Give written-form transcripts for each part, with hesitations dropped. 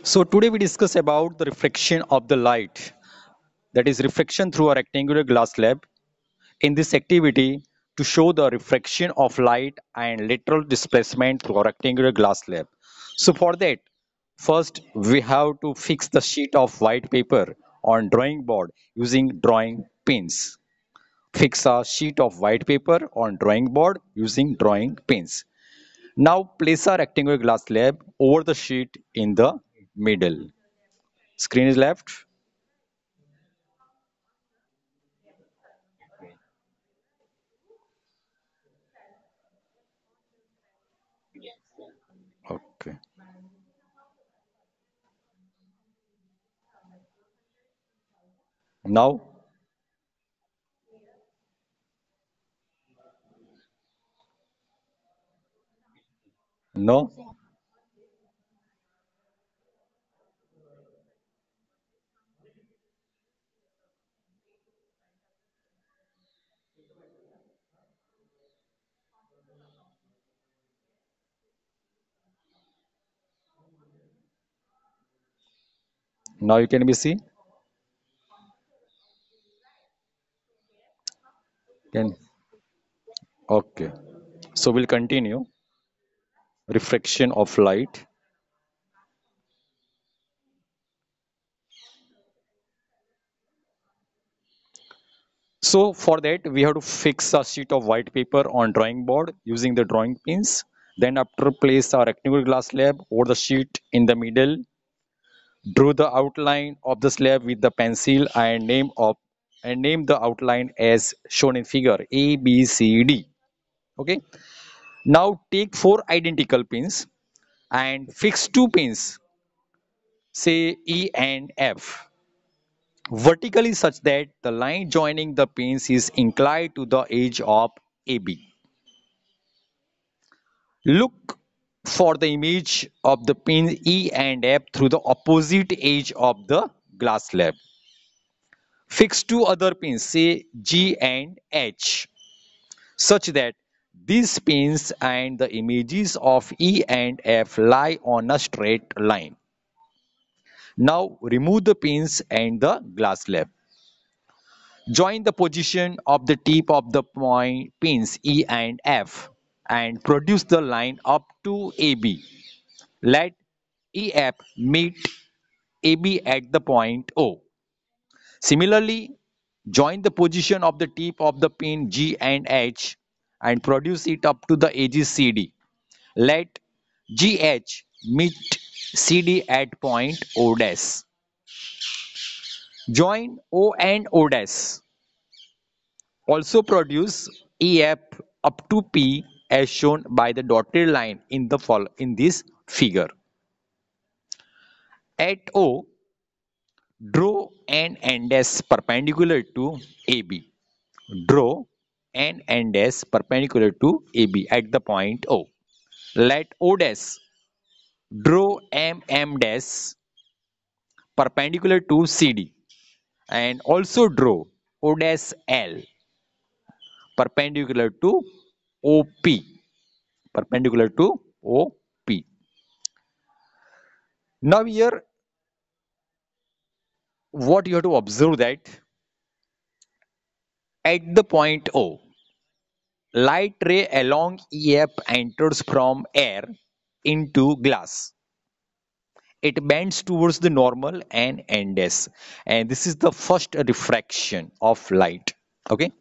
So today we discuss about the reflection of the light, that is reflection through a rectangular glass slab. In this activity, to show the refraction of light and lateral displacement through a rectangular glass slab. So for that, first we have to fix the sheet of white paper on drawing board using drawing pins. Fix a sheet of white paper on drawing board using drawing pins. Now place a rectangular glass slab over the sheet in the middle. Screen is left. Okay. Now, no. Now you can be see. Can okay. So we'll continue refraction of light. So for that we have to fix a sheet of white paper on drawing board using the drawing pins. Then after place a rectangular glass slab over the sheet in the middle. Draw the outline of the slab with the pencil and name the outline as shown in figure A, B, C, D. Okay. Now take four identical pins and fix two pins, say E and F, vertically such that the line joining the pins is inclined to the edge of AB. Look for the image of the pins E and F through the opposite edge of the glass slab. Fix two other pins, say G and H, such that these pins and the images of E and F lie on a straight line. Now remove the pins and the glass slab. Join the position of the tip of the point pins E and F and produce the line up to AB. Let EF meet AB at the point O. Similarly, join the position of the tip of the pin G and H and produce it up to the edges CD. Let GH meet CD at point O dash. Join O and O dash. Also produce EF up to P as shown by the dotted line in this figure. At O, draw an end dash perpendicular to AB. Draw an end dash perpendicular to AB at the point O. Let O dash draw MM dash perpendicular to CD and also draw O dash L perpendicular to OP. Perpendicular to OP. Now here what you have to observe that at the point O, light ray along EF enters from air into glass. It bends towards the normal and ends. And this is the first refraction of light. Okay.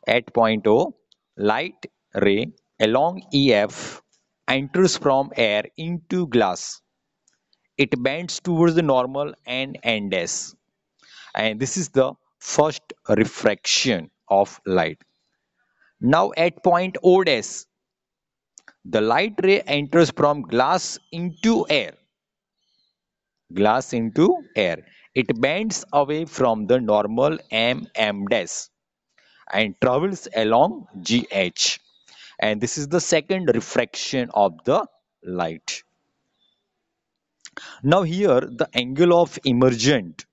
At point O, light ray along EF enters from air into glass. It bends towards the normal and ends. And this is the first refraction of light. Now at point O dash, the light ray enters from glass into air. Glass into air. It bends away from the normal MM dash and travels along GH. And this is the second refraction of the light. Now here the angle of emergent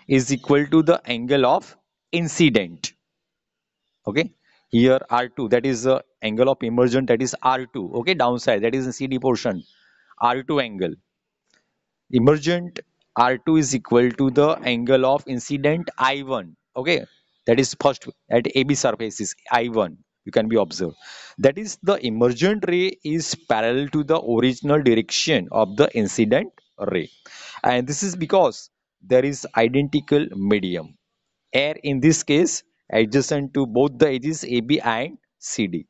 is equal to the angle of incident. Okay, here R2, that is angle of emergent, that is R2, okay, downside, that is in CD portion, R2 angle. Emergent R2 is equal to the angle of incident I1, okay, that is first at AB surface is I1, you can be observed. That is the emergent ray is parallel to the original direction of the incident ray. And this is because there is identical medium, air in this case, adjacent to both the edges AB and CD.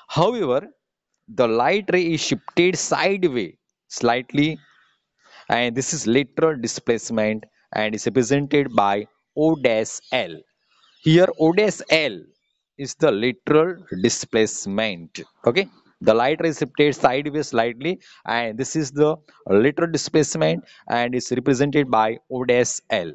However, the light ray is shifted sideways slightly, and this is lateral displacement and is represented by O dash L. Here O dash L is the lateral displacement. Okay, the light ray is shifted sideways slightly, and this is the lateral displacement and is represented by O dash L.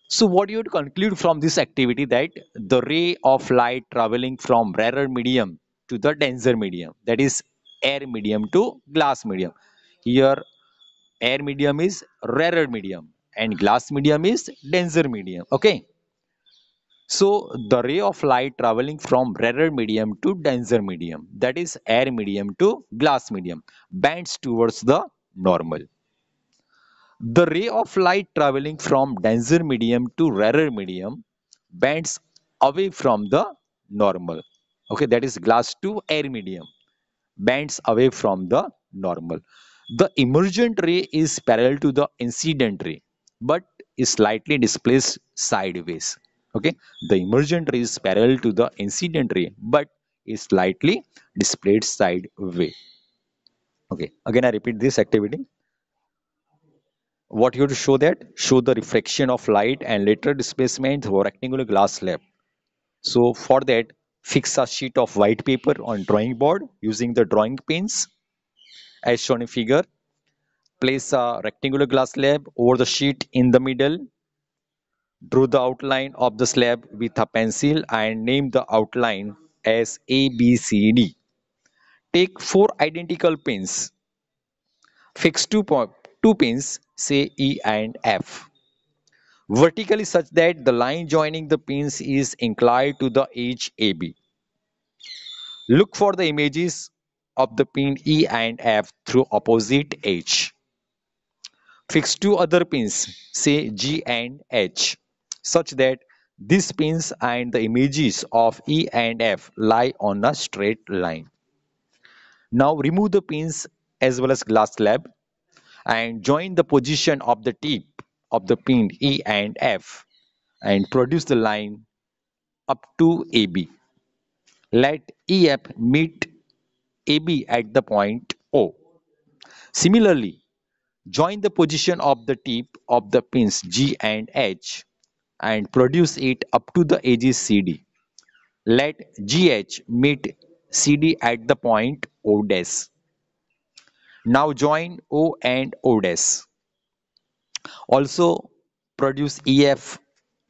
So what you would conclude from this activity, that the ray of light traveling from rarer medium to the denser medium, that is air medium to glass medium. Here air medium is rarer medium and glass medium is denser medium. Okay. So the ray of light traveling from rarer medium to denser medium, that is air medium to glass medium, bends towards the normal. The ray of light traveling from denser medium to rarer medium bends away from the normal. Okay, that is glass to air medium, bends away from the normal. The emergent ray is parallel to the incident ray, but is slightly displaced sideways. Okay, the emergent ray is parallel to the incident ray, but is slightly displaced sideways. Okay, again I repeat this activity. What you have to show, that show the refraction of light and lateral displacement through a rectangular glass slab. So for that, fix a sheet of white paper on drawing board using the drawing pins as shown in figure. Place a rectangular glass slab over the sheet in the middle. Draw the outline of the slab with a pencil and name the outline as A, B, C, D. Take four identical pins. Fix two pins, say E and F, vertically such that the line joining the pins is inclined to the edge AB. Look for the images of the pin E and F through opposite edge. Fix two other pins, say G and H, such that these pins and the images of E and F lie on a straight line. Now remove the pins as well as glass slab and join the position of the tip of the pin E and F and produce the line up to AB. Let EF meet AB at the point O. Similarly, join the position of the tip of the pins G and H and produce it up to the edges CD. Let GH meet CD at the point O dash. Now join O and O dash. Also produce EF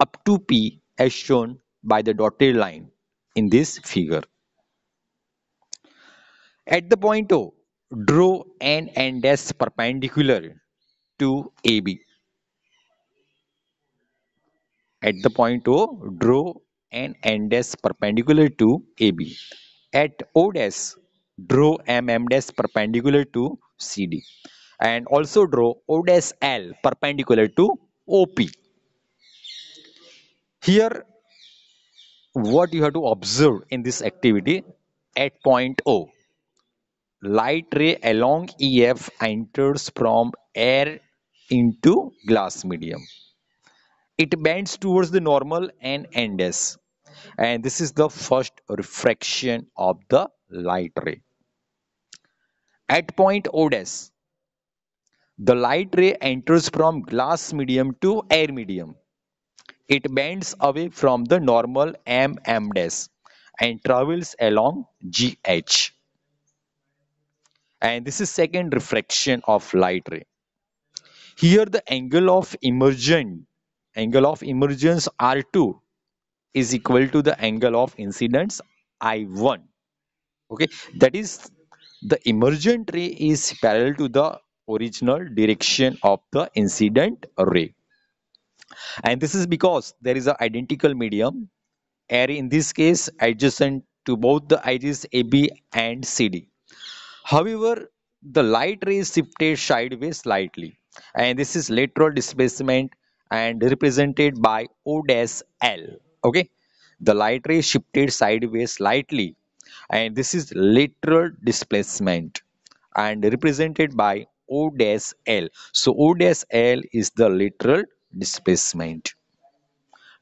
up to P as shown by the dotted line in this figure. At the point O, draw an and dash perpendicular to AB. At the point O, draw an and dash perpendicular to AB. At O dash, draw MM dash perpendicular to CD. And also draw O dash L perpendicular to OP. Here, what you have to observe in this activity, at point O, light ray along EF enters from air into glass medium. It bends towards the normal and ends. And this is the first refraction of the light ray. At point O dash, the light ray enters from glass medium to air medium. It bends away from the normal MM dash and travels along GH. And this is second refraction of light ray. Here the angle of emergence R2 is equal to the angle of incidence I1. Okay, that is the emergent ray is parallel to the original direction of the incident ray. And this is because there is an identical medium, air in this case adjacent to both the edges AB and CD. However, the light ray is shifted sideways slightly, and this is lateral displacement and represented by O dash L. Okay, the light ray is shifted sideways slightly, and this is lateral displacement and represented by O dash L. So O dash L is the lateral displacement.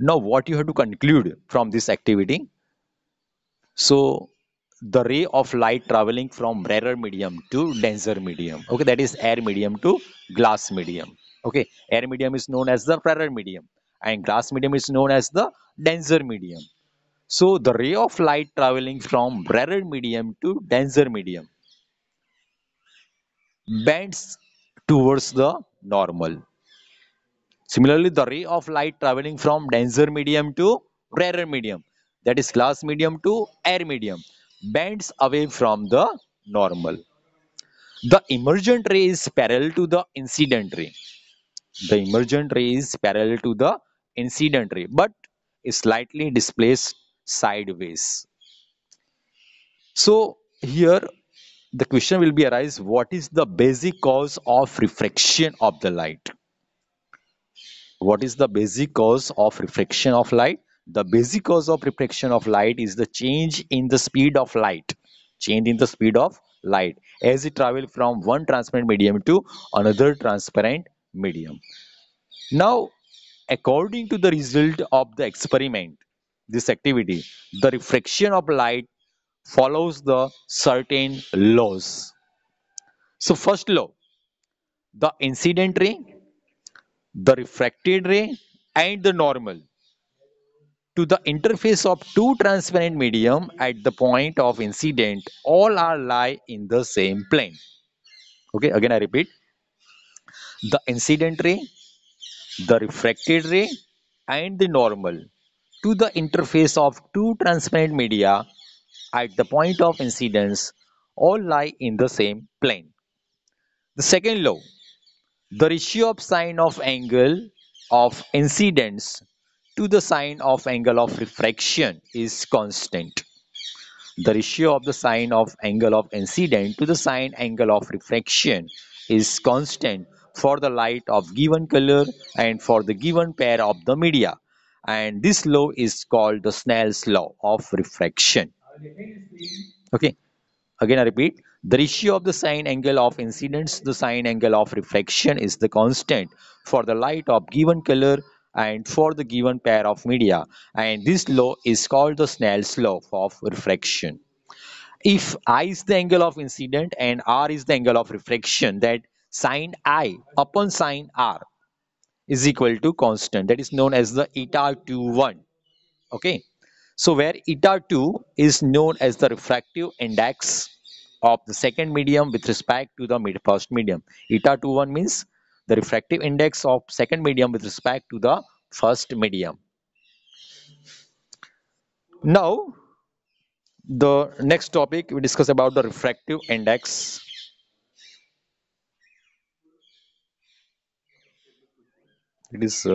Now, what you have to conclude from this activity? So, the ray of light traveling from rarer medium to denser medium. Okay, that is air medium to glass medium. Okay, air medium is known as the rarer medium, and glass medium is known as the denser medium. So, the ray of light traveling from rarer medium to denser medium bends towards the normal. Similarly, the ray of light traveling from denser medium to rarer medium, that is glass medium to air medium, bends away from the normal. The emergent ray is parallel to the incident ray. The emergent ray is parallel to the incident ray, but is slightly displaced sideways. So here the question will be arise, what is the basic cause of refraction of the light? What is the basic cause of refraction of light? The basic cause of refraction of light is the change in the speed of light. Change in the speed of light as it travels from one transparent medium to another transparent medium. Now, according to the result of the experiment, this activity, the refraction of light follows the certain laws. So, first law, the incident ray, the refracted ray, and the normal to the interface of two transparent medium at the point of incident all are lie in the same plane. Okay, again I repeat, the incident ray, the refracted ray, and the normal to the interface of two transparent media at the point of incidence all lie in the same plane. The second law, the ratio of sine of angle of incidence to the sine of angle of refraction is constant. The ratio of the sine of angle of incident to the sine angle of refraction is constant for the light of given color and for the given pair of the media. And this law is called the Snell's law of refraction. Okay, again I repeat, the ratio of the sine angle of incidence to the sine angle of refraction is the constant for the light of given color and for the given pair of media. And this law is called the Snell's law of refraction. If I is the angle of incident and R is the angle of refraction, that sine I upon sine R is equal to constant. That is known as the eta 21. Okay. So where eta 2 is known as the refractive index of the second medium with respect to the first medium. Eta 21 means the refractive index of second medium with respect to the first medium. Now, the next topic we discuss about the refractive index. It is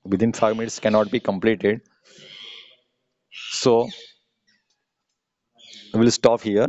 within 5 minutes cannot be completed, so we will stop here.